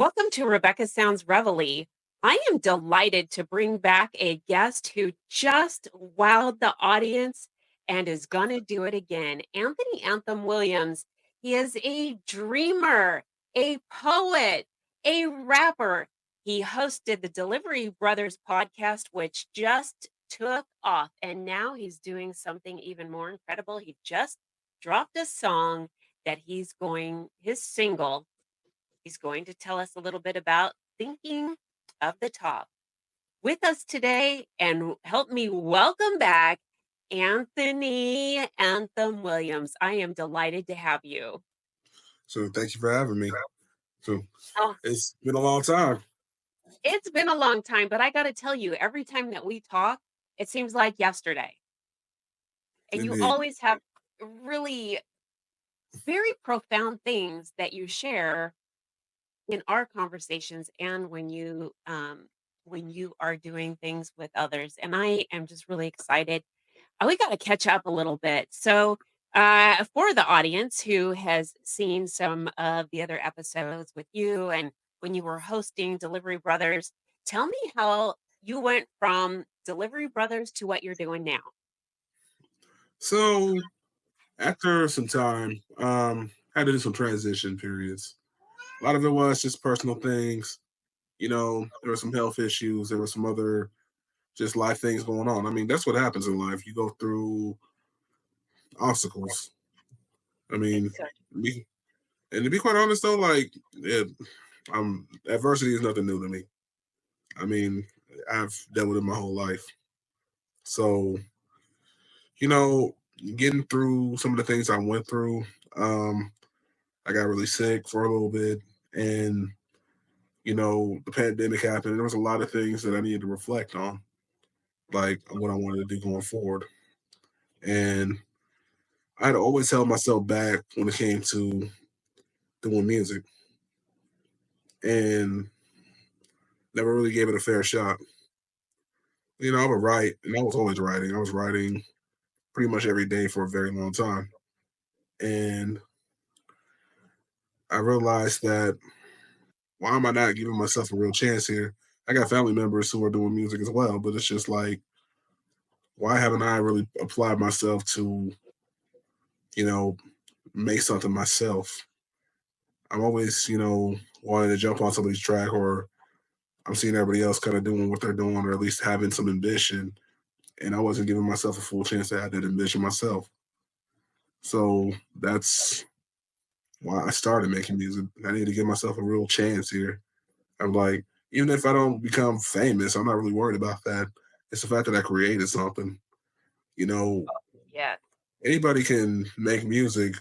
Welcome to Rebecca Sounds Reveille. I am delighted to bring back a guest who just wowed the audience and is going to do it again. Anthony Anthem Williams. He is a dreamer, a poet, a rapper. He hosted the Delivery Brothers podcast, which just took off. And now he's doing something even more incredible. He just dropped a song that his single he's going to tell us a little bit about Thinking of the Top. With us today and help me welcome back Anthony Anthem Williams. I am delighted to have you. So thank you for having me. So Oh, it's been a long time. it's been a long time, but I got to tell you, every time that we talk, it seems like yesterday. And you Indeed. always have really very profound things that you share in our conversations and when you are doing things with others, and I am just really excited. We got to catch up a little bit. So for the audience who has seen some of the other episodes with you and when you were hosting Delivery Brothers, tell me how you went from Delivery Brothers to what you're doing now. So after some time, had to do some transition periods. A lot of it was just personal things. There were some health issues. There were some other just life things going on. I mean, that's what happens in life. You go through obstacles. I mean, It's me, and to be quite honest though, adversity is nothing new to me. I mean, I've dealt with it my whole life. So you know, getting through some of the things I went through, um, I got really sick for a little bit, and the pandemic happened. There was a lot of things that I needed to reflect on, like what I wanted to do going forward. And I'd always held myself back when it came to doing music, and never really gave it a fair shot. I would write, and I was always writing. I was writing pretty much every day for a very long time, and I realized that why am I not giving myself a real chance here? I got family members who are doing music as well, but it's just like, why haven't I really applied myself to, you know, make something myself? I'm always, wanting to jump on somebody's track, or I'm seeing everybody else kind of doing what they're doing, or at least having some ambition. And I wasn't giving myself a full chance to have that ambition myself. So that's why I started making music. I need to give myself a real chance here. I'm like, even if I don't become famous, I'm not really worried about that. It's the fact that I created something. You know, yeah. Anybody can make music,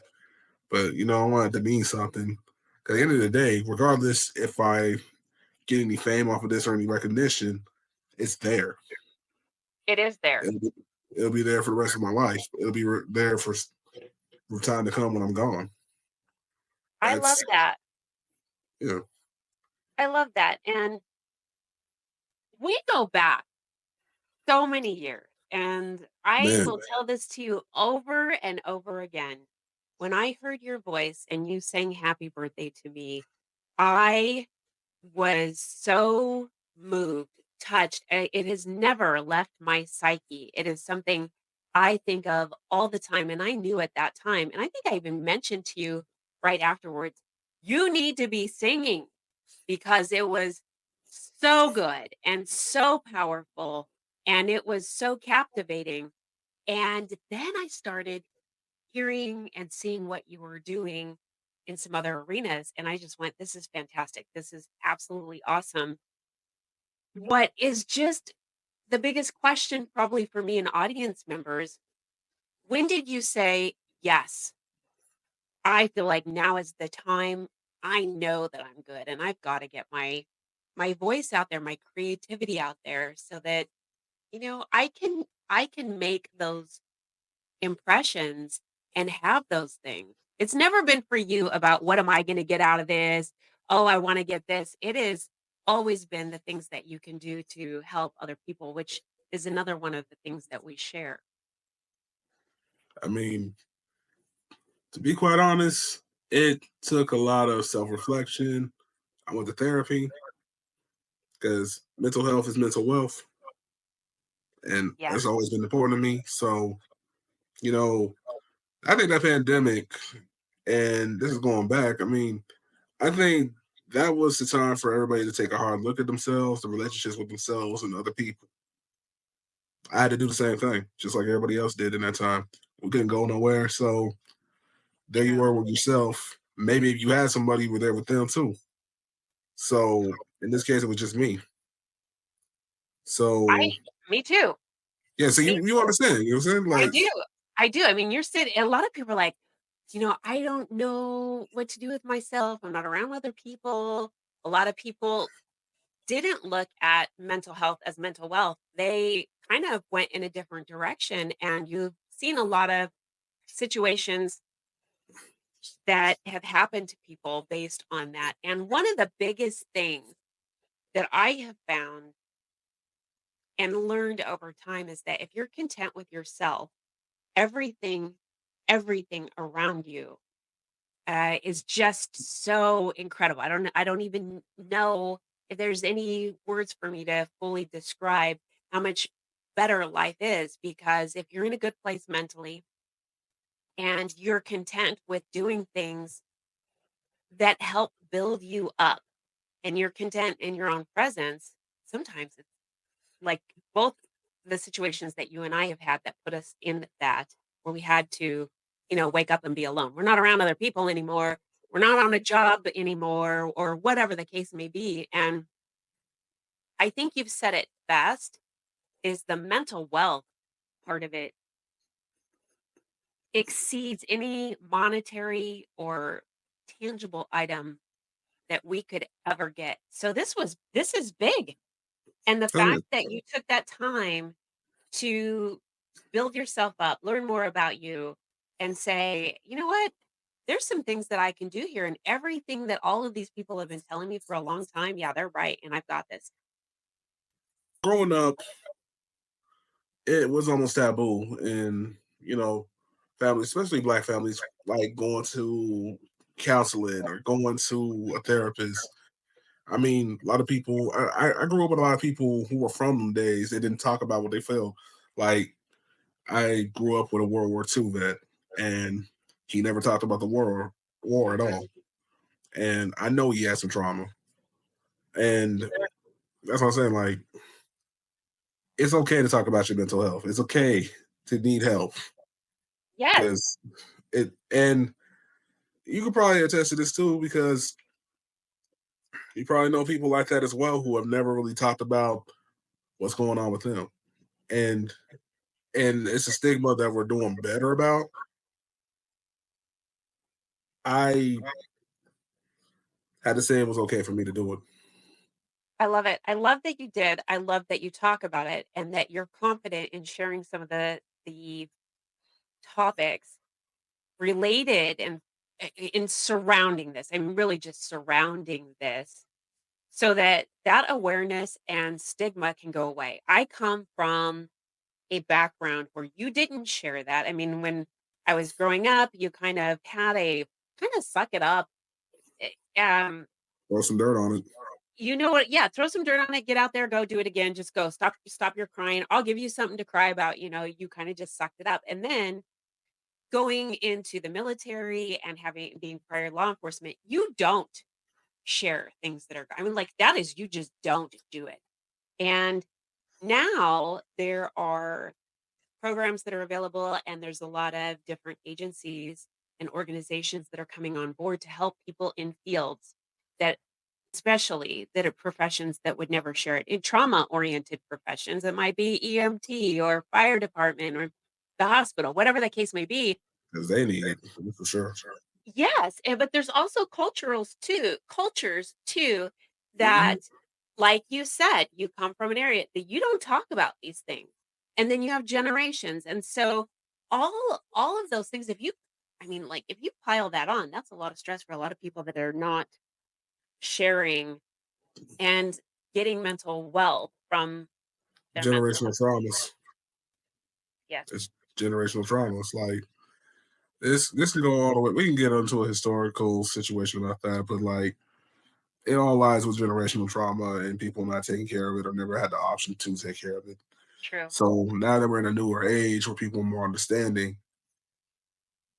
but I want it to mean something. 'Cause at the end of the day, regardless if I get any fame off of this or any recognition, it's there. It is there. It'll be there for the rest of my life. It'll be there for time to come when I'm gone. I love That's that. yeah, I love that. And we go back so many years. And I man. will tell this to you over and over again. When I heard your voice and you sang happy birthday to me, I was so moved, touched. It has never left my psyche. It is something I think of all the time. And I knew at that time, and I think I even mentioned to you right afterwards, you need to be singing because it was so good and so powerful and it was so captivating. And then I started hearing and seeing what you were doing in some other arenas. And I just went, this is fantastic. This is absolutely awesome. What is just the biggest question, probably for me and audience members, when did you say, yes, I feel like now is the time. I know that I'm good and I've got to get my voice out there, my creativity out there so that I can make those impressions and have those things. It's never been for you about what am I going to get out of this? Oh, I want to get this. It is always been the things that you can do to help other people, which is another one of the things that we share. I mean, to be quite honest, it took a lot of self reflection. I went to therapy because mental health is mental wealth, and Yes. that's always been important to me. So, you know, I think that pandemic, and this is going back, I mean, I think that was the time for everybody to take a hard look at themselves, the relationships with themselves and other people. I had to do the same thing, just like everybody else did in that time. We couldn't go nowhere. So there you True. were with yourself. Maybe if you had somebody, you were there with them too. So in this case, it was just me. I So Me too. yeah, so Me you too. understand, you know what I'm saying? I Like, do. I do. I mean, you're sitting a lot of people are like, I don't know what to do with myself. I'm not around other people. A lot of people didn't look at mental health as mental wealth. They kind of went in a different direction, and you've seen a lot of situations that have happened to people based on that. And one of the biggest things that I have found and learned over time is that if you're content with yourself, everything everything around you is just so incredible. I don't even know if there's any words for me to fully describe how much better life is, because if you're in a good place mentally and you're content with doing things that help build you up, and you're content in your own presence, sometimes it's like both the situations that you and I have had that put us in that, where we had to, wake up and be alone. We're not around other people anymore. We're not on a job anymore, or whatever the case may be. And I think you've said it best, is the mental wealth part of it exceeds any monetary or tangible item that we could ever get. So this is big. And the oh, yeah. fact that you took that time to build yourself up, learn more about you, and say, you know what? There's some things that I can do here. And everything that all of these people have been telling me for a long time, yeah, they're right. And I've got this. Growing up, it was almost taboo in, families, especially black families, like going to counseling or going to a therapist. I mean, a lot of people. I grew up with a lot of people who were from them days. They didn't talk about what they felt. Like I grew up with a World War II vet, and he never talked about the war at all. And I know he had some trauma, and that's what I'm saying. Like, it's okay to talk about your mental health. It's okay to need help Yes. because and you could probably attest to this too because you probably know people like that as well who have never really talked about what's going on with them. And it's a stigma that we're doing better about. I had to say it was okay for me to do it. I love it. I love that you did. I love that you talk about it and that you're confident in sharing some of the topics related and in surrounding this. I'm really just surrounding this so that that awareness and stigma can go away. I come from a background where you didn't share that. I mean, when I was growing up, you kind of had a kind of suck it up. Throw some dirt on it. You know what? Yeah, throw some dirt on it. Get out there, go do it again. Just go. Stop your crying. I'll give you something to cry about. You kind of just sucked it up. And then going into the military and having being prior law enforcement, you don't share things that are, I mean, like, that is, you just don't do it. And now there are programs that are available, and there's a lot of different agencies and organizations that are coming on board to help people in fields that, especially that are professions that would never share it. In trauma oriented professions, it might be EMT or fire department or the hospital, whatever the case may be. Because they need it for sure. Yes, but there's also cultures too that, Mhm. like you said, you come from an area that you don't talk about these things. And then you have generations. And so all of those things, if you I mean, like, if you pile that on, that's a lot of stress for a lot of people that are not sharing and getting mental wealth from their mental Generational health. traumas. Yes. It's generational traumas. Like this can go all the way. We can get into a historical situation about that, but like it all lies with generational trauma and people not taking care of it or never had the option to take care of it. True. So now that we're in a newer age where people are more understanding,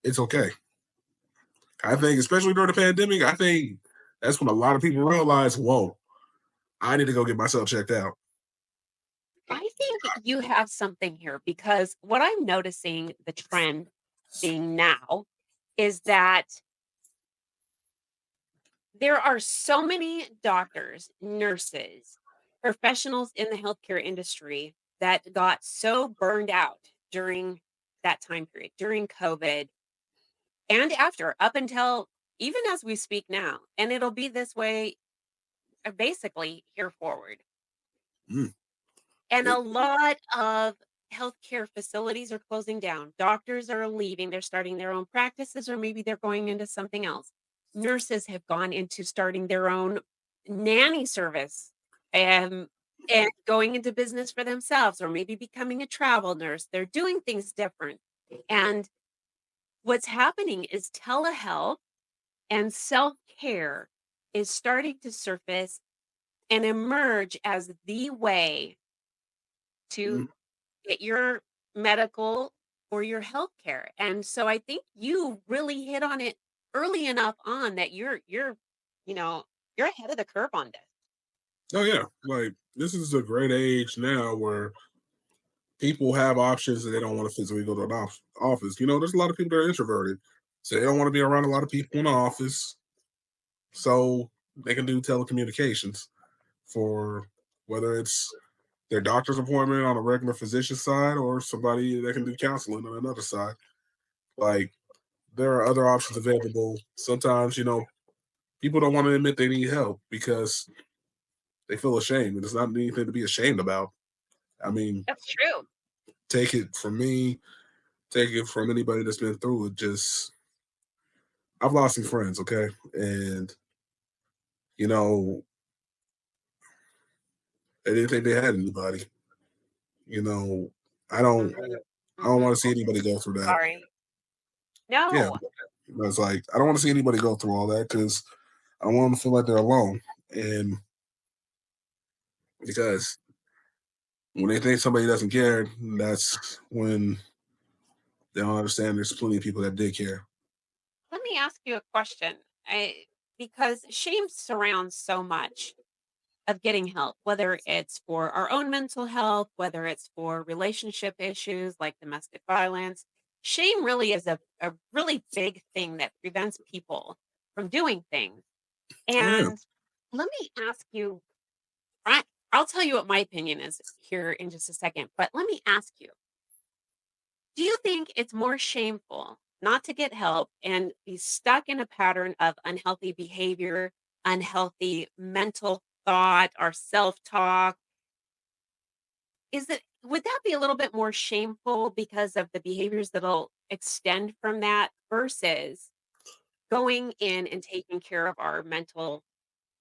it's okay. I think, especially during the pandemic, I think that's when a lot of people realize, whoa, I need to go get myself checked out. I think you have something here because what I'm noticing the trend being now is that there are so many doctors, nurses, professionals in the healthcare industry that got so burned out during that time period, during COVID and after, up until even as we speak now. And it'll be this way basically here forward. Mm, And a it, lot of healthcare facilities are closing down. Doctors are leaving. They're starting their own practices, or maybe they're going into something else. Nurses have gone into starting their own nanny service and going into business for themselves, or maybe becoming a travel nurse. They're doing things different. And what's happening is telehealth and self care is starting to surface and emerge as the way mm, to get your medical or your health care. And so I think you really hit on it early enough on that you know, you're ahead of the curve on this. oh yeah, like this is a great age now where people have options and they don't want to physically go to an office. There's a lot of people that are introverted, so they don't want to be around a lot of people in the office, so they can do telecommunications for whether it's their doctor's appointment on a regular physician side or somebody that can do counseling on another side. Like there are other options available. Sometimes, people don't want to admit they need help because they feel ashamed, and it's not anything to be ashamed about. I mean, That's true. take it from me, take it from anybody that's been through it. Just I've lost some friends, okay, and you know they didn't think they had anybody. You know, I don't, Mhm. I don't Mhm. want to see anybody go through that. Sorry. Yeah, No. but it's like I don't want to see anybody go through all that because I don't want them to feel like they're alone. And because when they think somebody doesn't care, that's when they don't understand there's plenty of people that did care. Let me ask you a question. Because shame surrounds so much of getting help, whether it's for our own mental health, whether it's for relationship issues like domestic violence. Shame really is a really big thing that prevents people from doing things. Oh yeah. And let me ask you, I, I'll tell you what my opinion is here in just a second, but let me ask you, do you think it's more shameful not to get help and be stuck in a pattern of unhealthy behavior, unhealthy mental thought, or self talk? Is it would that be a little bit more shameful because of the behaviors that'll extend from that versus going in and taking care of our mental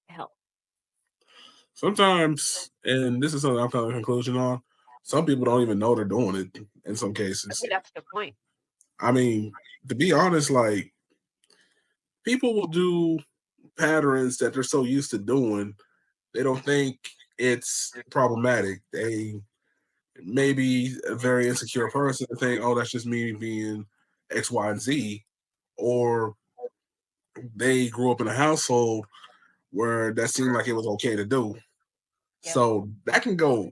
health? Sometimes, and this is something I'm coming to a conclusion on. Some people don't even know they're doing it in some cases. Okay, that's a good point. I mean, to be honest, like people will do patterns that they're so used to doing, they don't think it's problematic. They may be a very insecure person and think, oh, that's just me being X, Y, and Z. Or they grew up in a household where that seemed like it was okay to do. Yep. So that can go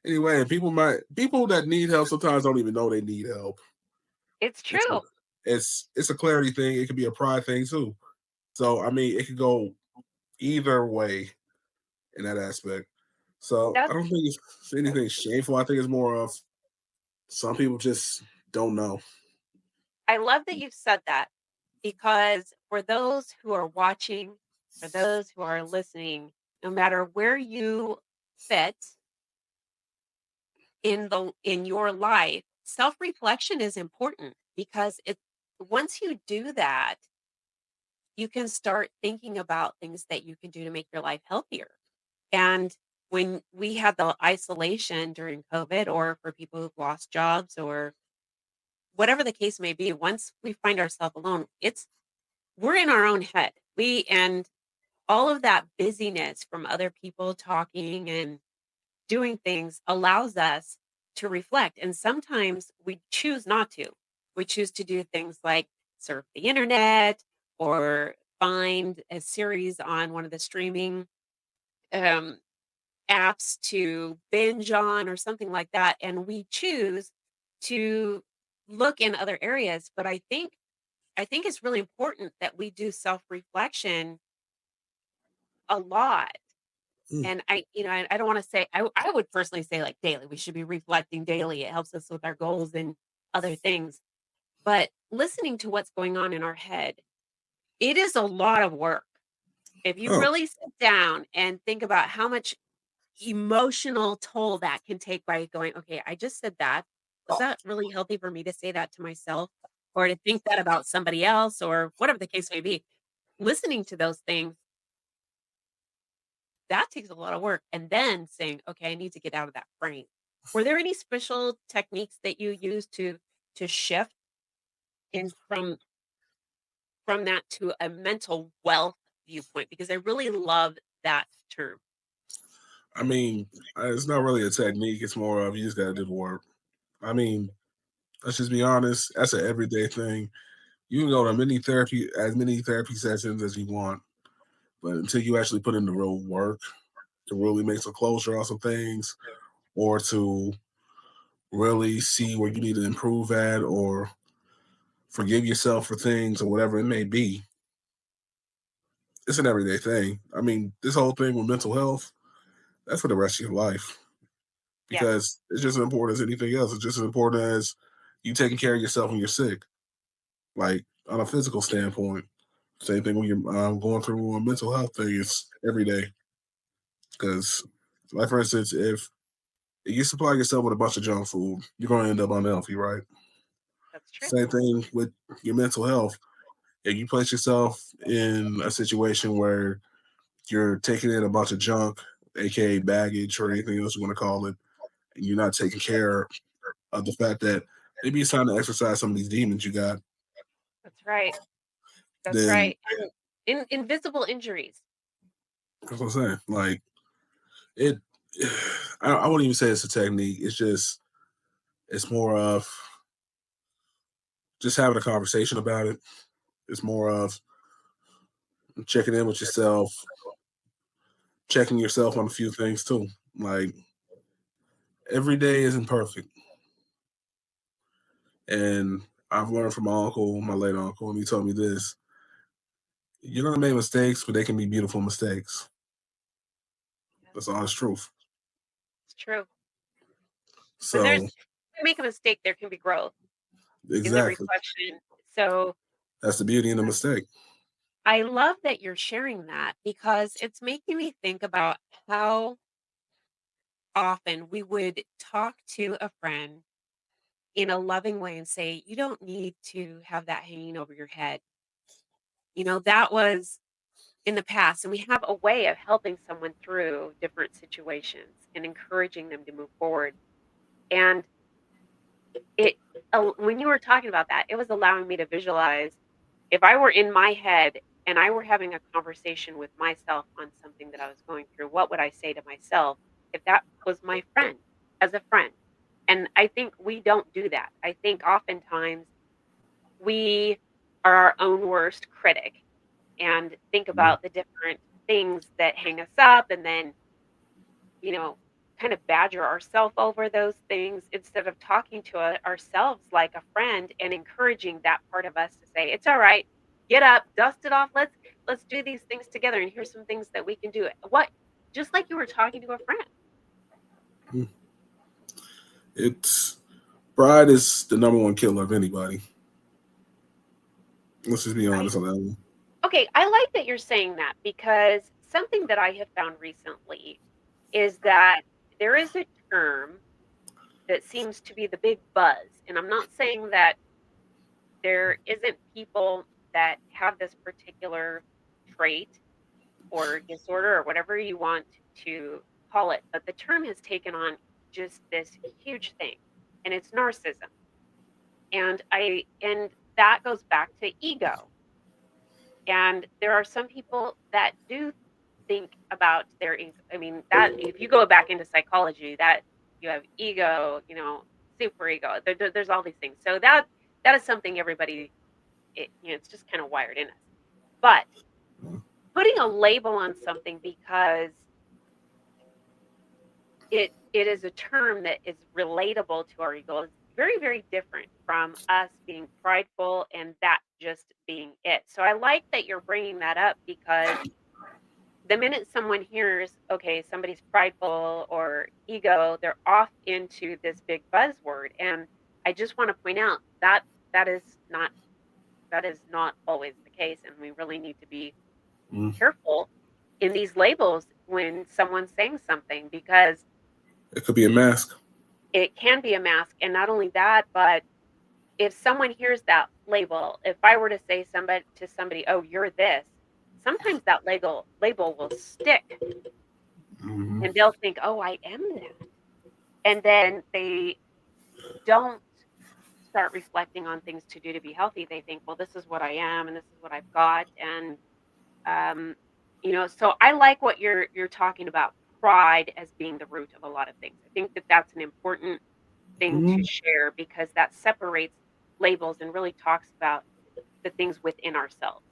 anyway. And people that need help sometimes don't even know they need help. It's It's a, true. it's a clarity thing. It could be a pride thing too. So I mean, it could go either way in that aspect. So I That's don't think it's anything shameful. I think it's more of some people just don't know. I love that you've said that because for those who are watching, for those who are listening, no matter where you fit in your life, self-reflection is important because it once you do that, you can start thinking about things that you can do to make your life healthier. And when we had the isolation during COVID or for people who've lost jobs or whatever the case may be, once we find ourselves alone, it's we're in our own head. We and all of that busyness from other people talking and doing things allows us to reflect. And sometimes we choose not to. We choose to do things like surf the internet or find a series on one of the streaming um, apps to binge on or something like that. And we choose to look in other areas. But I think it's really important that we do self-reflection a lot. Mm. And I don't wanna say I would personally say, like, daily. We should be reflecting daily. It helps us with our goals and other things. But listening to what's going on in our head, it is a lot of work. If you Oh, really sit down and think about how much emotional toll that can take by going, "Okay, I just said that. Was that really healthy for me to say that to myself or to think that about somebody else?" Or whatever the case may be. Listening to those things, that takes a lot of work, and then saying, "Okay, I need to get out of that frame." Were there any special techniques that you used to shift in from that to a mental wealth viewpoint? Because I really love that term. I mean, it's not really a technique. It's more of you just got to do the work. I mean, let's just be honest. That's an everyday thing. You can go to many therapy sessions as you want, but until you actually put in the real work to really make some closure on some things, or to really see where you need to improve at, or forgive yourself for things, or whatever it may be, it's an everyday thing. I mean, this whole thing with mental health, that's for the rest of your life Yes, because it's just as important as anything else. It's just as important as you taking care of yourself when you're sick, like on a physical standpoint. Same thing when you're going through a mental health thing. It's every day because, like for instance, if you supply yourself with a bunch of junk food, you're going to end up unhealthy, right? that's true. Same thing with your mental health. If you place yourself in a situation where you're taking in a bunch of junk, aka baggage or anything else you want to call it, and you're not taking care of the fact that maybe it's time to exercise some of these demons you got, That's right. That's then right. And invisible injuries. that's what I'm saying. Like it, I wouldn't even say it's a technique. It's just it's more of just having a conversation about it. It's more of checking in with yourself, checking yourself on a few things too. Like every day isn't perfect, and I've learned from my uncle, my late uncle, and he told me this: you're gonna make mistakes, but they can be beautiful mistakes. That's the honest truth. It's true. When So we make a mistake, there can be growth in the exactly, reflection. So that's the beauty in the mistake. I love that you're sharing that because it's making me think about how often we would talk to a friend in a loving way and say, "You don't need to have that hanging over your head." That was in the past, and we have a way of helping someone through different situations and encouraging them to move forward. And it when you were talking about that, it was allowing me to visualize if I were in my head and I were having a conversation with myself on something that I was going through, what would I say to myself if that was my friend, as a friend? And I think we don't do that. I think oftentimes we are our own worst critic and think Mhm. about the different things that hang us up and then you know, kind of badger ourselves over those things instead of talking to ourselves like a friend and encouraging that part of us to say, "It's all right. Get up, dust it off. Let's do these things together and here's some things that we can do." What just like you were talking to a friend. It's pride is the number one killer of anybody. Let's just be I honest on that one. Okay, I like that you're saying that because something that I have found recently is that there is a term that seems to be the big buzz. And I'm not saying that there isn't people that have this particular trait or disorder or whatever you want to call it, but the term has taken on just this huge thing, and it's narcissism. And that goes back to ego. And there are some people that do think about their I mean, that if you go back into psychology, that you have ego, super ego. There's all these things. So that is something everybody, it's just kind of wired in us. But putting a label on something because it is a term that is relatable to our ego is very, very different from us being prideful and that just being it. So I like that you're bringing that up because the minute someone hears, okay, somebody's prideful or ego, they're off into this big buzzword. And I just want to point out that that is not that is not always the case, and we really need to be Mm. careful in these labels when someone's saying something because It could be a mask. it can be a mask. And not only that, but if someone hears that label, if I were to say somebody, "Oh, you're this," sometimes that label will stick Hmm. and they'll think, "Oh, I am that." And then they don't start reflecting on things to do to be healthy. They think, "Well, this is what I am and this is what I've got." And um so I like what you're talking about pride as being the root of a lot of things. I think that that's an important thing to Hmm. share because that separates labels and really talks about the things within ourselves.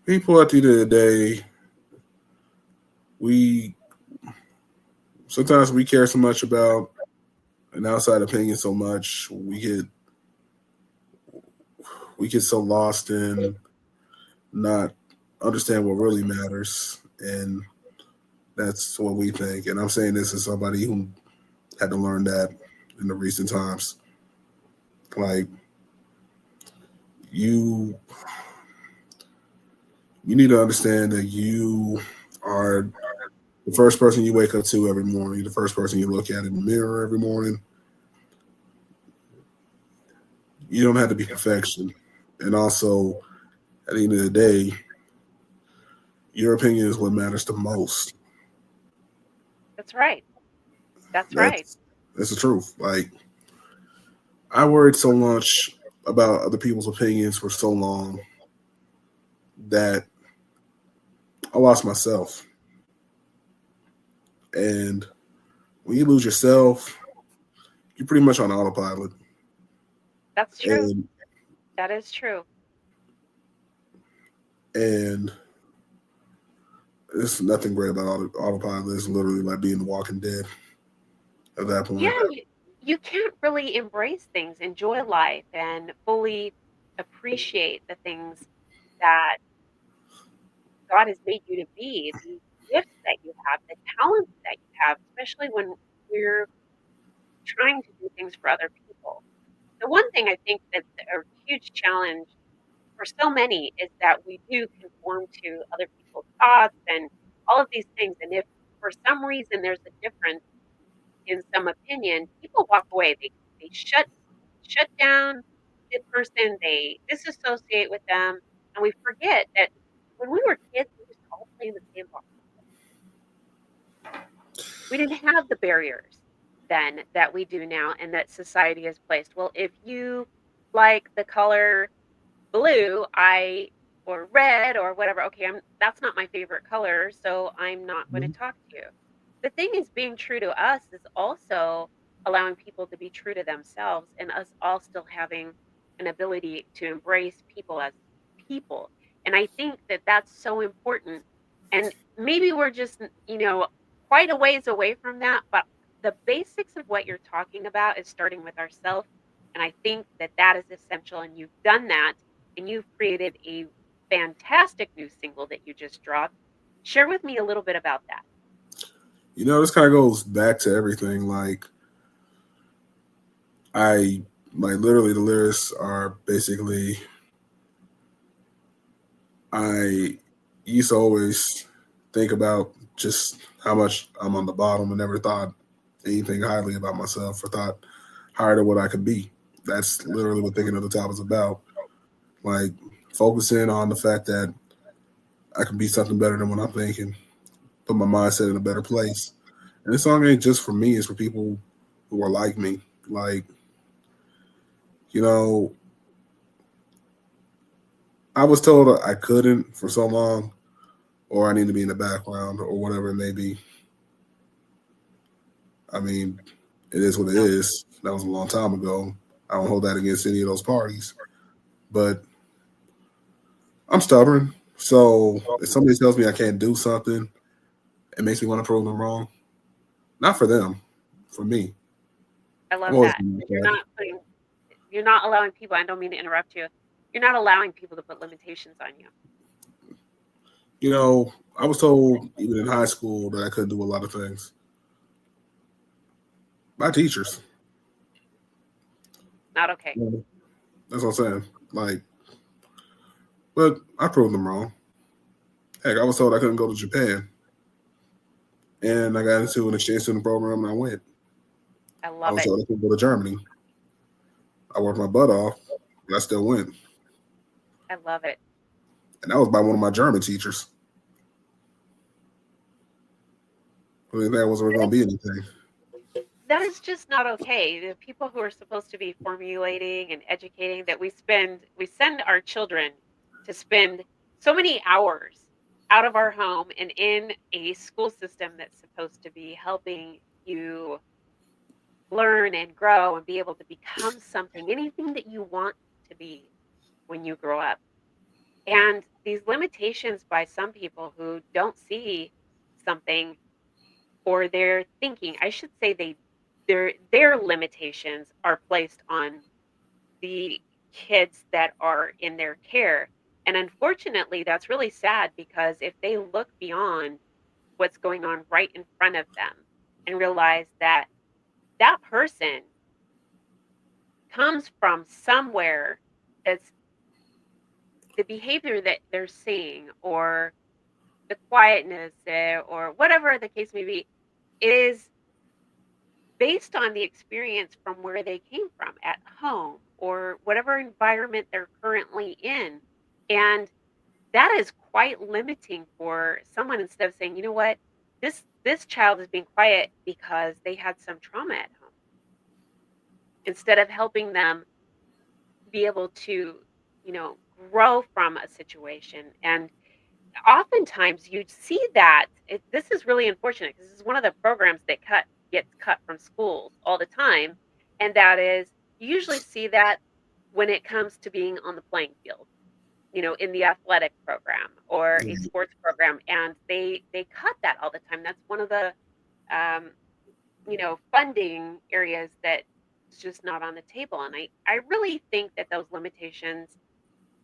People at the end of the day, we sometimes we care so much about an outside opinion so much we get so lost in not understand what really matters, and that's what we think. And I'm saying this as somebody who had to learn that in the recent times. Like you you need to understand that you are the first person you wake up to every morning, the first person you look at in the mirror every morning. You don't have to be perfection. And also, at the end of the day, your opinion is what matters the most. That's right. That's right. That's that's the truth. Like I worried so much about other people's opinions for so long that I lost myself. And when you lose yourself, you're pretty much on autopilot. That's true. And That is true. and there's nothing great about autopilot. It's literally like being the Walking Dead at that Yeah, point. you can't really embrace things, enjoy life, and fully appreciate the things that God has made you to be, the gifts that you have, the talents that you have, especially when we're trying to do things for other people. The one thing I think that's a huge challenge for so many is that we do conform to other people's thoughts and all of these things. And if for some reason there's a difference in some opinion, people walk away. They shut down the person, they disassociate with them, and we forget that when we were kids, we used to all play in the sandbox. We didn't have the barriers then that we do now and that society has placed. Well, if you like the color blue, I or red or whatever, okay, that's not my favorite color, so I'm not going to Mhm. talk to you. The thing is being true to us is also allowing people to be true to themselves and us all still having an ability to embrace people as people. And I think that that's so important. And maybe we're just, quite a ways away from that, but the basics of what you're talking about is starting with ourselves. And I think that that is essential. And you've done that and you've created a fantastic new single that you just dropped. Share with me a little bit about that. This kind of goes back to everything. I like literally the lyrics are basically I used to always think about just how much I'm on the bottom and never thought anything highly about myself or thought higher than what I could be. That's literally what thinking of the top is about. Like focusing on the fact that I can be something better than what I'm thinking, put my mindset in a better place. And this song ain't just for me, it's for people who are like me. Like, you know, I was told I couldn't for so long, or I need to be in the background, or whatever it may be. I mean, it is what it No, is. That was a long time ago. I don't hold that against any of those parties, but I'm stubborn. So if somebody tells me I can't do something, it makes me want to prove them wrong. Not for them, for me. I I've love always that been like because that. you're not allowing people. I don't mean to interrupt you. You're not allowing people to put limitations on you. You know, I was told even in high school that I couldn't do a lot of things by teachers. Not okay. Yeah, that's what I'm saying. Like, but I proved them wrong. Heck, I was told I couldn't go to Japan, and I got into an exchange student program, and I went. I I love was it. told I couldn't go to Germany. I worked my butt off, but I still went, I love it. and that was by one of my German teachers. I didn't think I was ever going to be anything. That is just not okay. The people who are supposed to be formulating and educating that we send our children to spend so many hours out of our home and in a school system that's supposed to be helping you learn and grow and be able to become something, anything that you want to be when you grow up. And these limitations by some people who don't see something, or their thinking, I should say, their limitations are placed on the kids that are in their care. And unfortunately, that's really sad because if they look beyond what's going on right in front of them and realize that that person comes from somewhere, that's the behavior that they're seeing, or the quietness, or whatever the case may be, is based on the experience from where they came from at home or whatever environment they're currently in. And that is quite limiting for someone, instead of saying, you know what, this child is being quiet because they had some trauma at home, instead of helping them be able to, you know, grow from a situation. And oftentimes you see that this is really unfortunate because this is one of the programs that gets cut from schools all the time, and that is, you usually see that when it comes to being on the playing field, you know, in the athletic program or a Mm, sports program, and they cut that all the time. That's one of the um, you know, funding areas that is just not on the table. And I really think that those limitations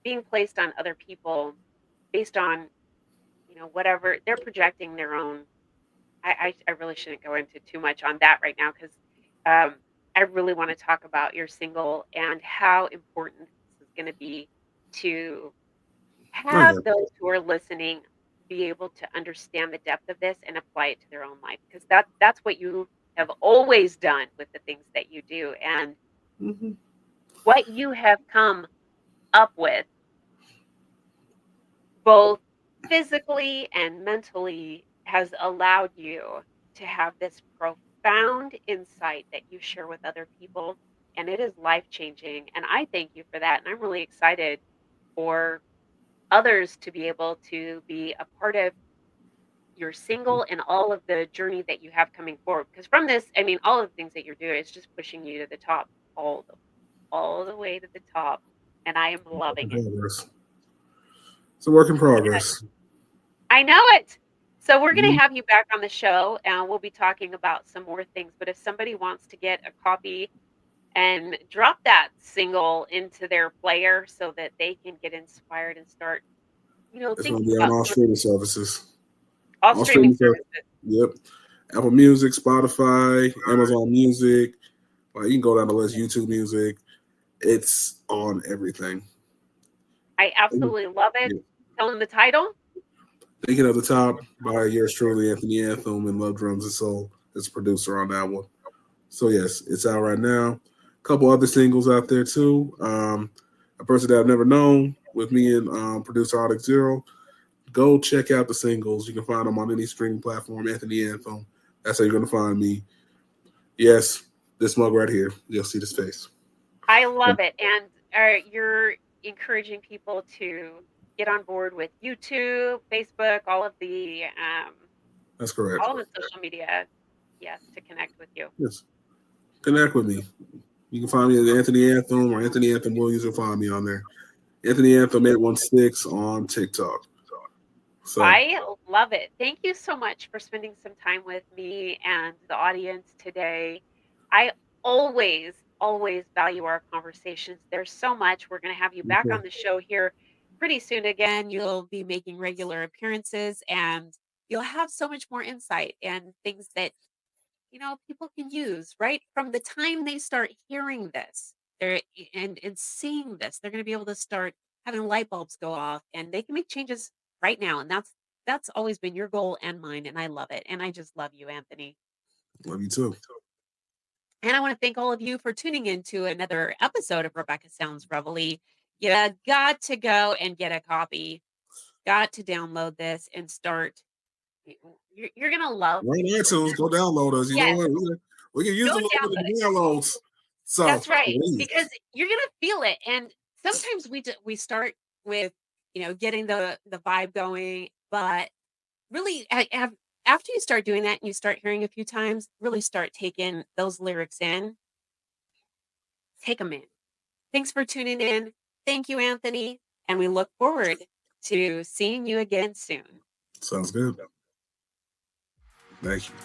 being placed on other people based on, you know, whatever they're projecting their own. I really shouldn't go into too much on that right now because um, I really want to talk about your single and how important this is going to be to I have got those who are listening be able to understand the depth of this and apply it to their own life, because that's what you have always done with the things that you do, and Mhm. what you have come up with both physically and mentally has allowed you to have this profound insight that you share with other people, and it is life changing, and I thank you for that, and I'm really excited for others to be able to be a part of your single and all of the journey that you have coming forward, because from this, I mean, all of the things that you're doing is just pushing you to the top, all the way to the top, and I am Work loving in it. progress. It's a work in progress. I know it. So we're going to Mhm. have you back on the show, and we'll be talking about some more things. But if somebody wants to get a copy and drop that single into their player so that they can get inspired and start, you know, It's going to thinking be on about all some of the streaming services. all All streaming streaming services. services. Yep. Apple Music, Spotify, Amazon Music. Like, you can go down the list. YouTube Music. It's on everything. I absolutely love it. Yeah. Tell them the title. Thinking of the Top by yours truly, Anthony Anthem, and Love Drums and Soul is producer on that one. So yes, it's out right now. A couple other singles out there too. A person that I've never known with me and producer Alex Zero. Go check out the singles. You can find them on any streaming platform. Anthony Anthem. That's how you're gonna find me. Yes, this mug right here. You'll see this face. I love it. And your encouraging people to get on board with YouTube, Facebook, That's correct. all of the social media, yes, to connect with you. Yes. Connect with me. You can find me at Anthony Anthem or Anthony Anthem Williams. You'll find me on there. Anthony Anthem 816 on TikTok. So I love it. Thank you so much for spending some time with me and the audience today. I always value our conversations. There's so much. We're going to have you back on okay. the show here pretty soon again. You'll be making regular appearances and you'll have so much more insight and things that people can use right from the time they start hearing this. And seeing this, they're going to be able to start having light bulbs go off and they can make changes right now. And that's always been your goal and mine. And I love it. And I just love you, Anthony. Love you too. And I want to thank all of you for tuning in to another episode of Rebecca Sounds Reveille. You got to go and get a copy. Got to download this and start. You're gonna love. Right on iTunes, go download us. You know Yes, what? We can use go a little bit download it. of downloads. So That's right, please. because you're gonna feel it, and sometimes we start with, getting the vibe going, but really, after you start doing that and you start hearing a few times, really start taking those lyrics in, take them in. Thanks for tuning in. Thank you, Anthony, and we look forward to seeing you again soon. Sounds good. Thank you.